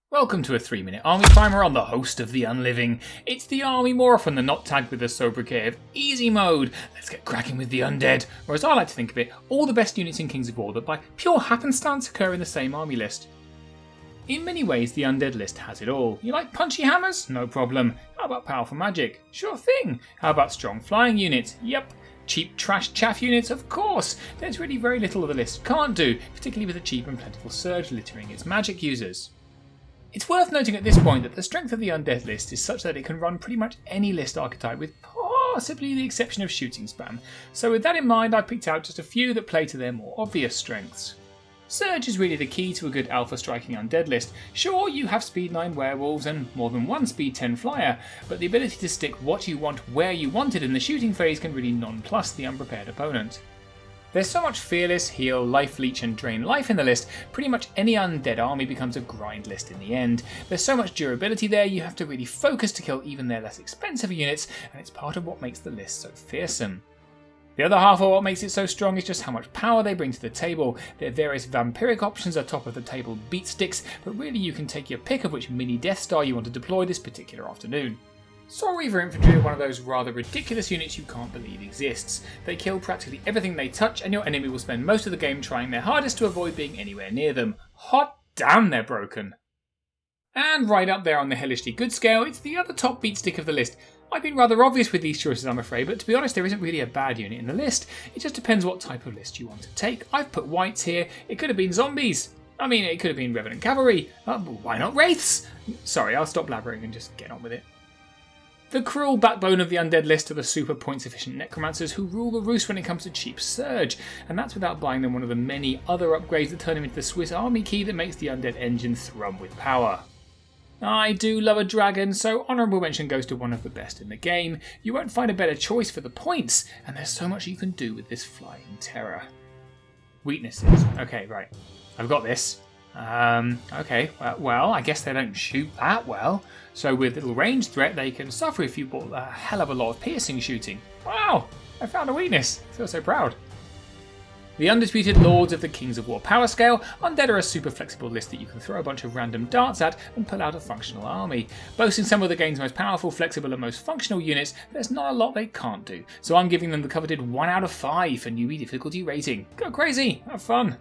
Welcome to a 3-minute army primer on the host of the unliving. It's the army more often than not tagged with the sobriquet of easy mode. Let's get cracking with the undead, or as I like to think of it, all the best units in Kings of War that by pure happenstance occur in the same army list. In many ways, the undead list has it all. You like punchy hammers? No problem. How about powerful magic? Sure thing. How about strong flying units? Yep. Cheap trash chaff units? Of course. There's really very little the list can't do, particularly with the cheap and plentiful surge littering its magic users. It's worth noting at this point that the strength of the undead list is such that it can run pretty much any list archetype with possibly the exception of shooting spam, so with that in mind I picked out just a few that play to their more obvious strengths. Surge is really the key to a good alpha striking undead list. Sure, you have speed 9 werewolves and more than one speed 10 flyer, but the ability to stick what you want where you want it in the shooting phase can really nonplus the unprepared opponent. There's so much fearless, heal, life leech and drain life in the list, pretty much any undead army becomes a grind list in the end. There's so much durability there, you have to really focus to kill even their less expensive units, and it's part of what makes the list so fearsome. The other half of what makes it so strong is just how much power they bring to the table. Their various vampiric options are top of the table beat sticks, but really you can take your pick of which mini Death Star you want to deploy this particular afternoon. Soul Reaver Infantry are one of those rather ridiculous units you can't believe exists. They kill practically everything they touch, and your enemy will spend most of the game trying their hardest to avoid being anywhere near them. Hot damn, they're broken. And right up there on the hellishly good scale, it's the other top beatstick of the list. I've been rather obvious with these choices, I'm afraid, but to be honest, there isn't really a bad unit in the list. It just depends what type of list you want to take. I've put whites here. It could have been zombies. I mean, it could have been Revenant Cavalry. Why not Wraiths? Sorry, I'll stop blabbering and just get on with it. The cruel backbone of the undead list are the super points efficient necromancers who rule the roost when it comes to cheap surge, and that's without buying them one of the many other upgrades that turn them into the Swiss Army key that makes the undead engine thrum with power. I do love a dragon, so honourable mention goes to one of the best in the game. You won't find a better choice for the points, and there's so much you can do with this flying terror. Weaknesses. Okay, right. I've got this. Okay, well, I guess they don't shoot that well. So with little range threat, they can suffer if you bought a hell of a lot of piercing shooting. Wow, I found a weakness. I feel so proud. The undisputed lords of the Kings of War power scale, Undead are a super flexible list that you can throw a bunch of random darts at and pull out a functional army. Boasting some of the game's most powerful, flexible and most functional units, there's not a lot they can't do, so I'm giving them the coveted 1 out of 5 for newbie difficulty rating. Go crazy, have fun!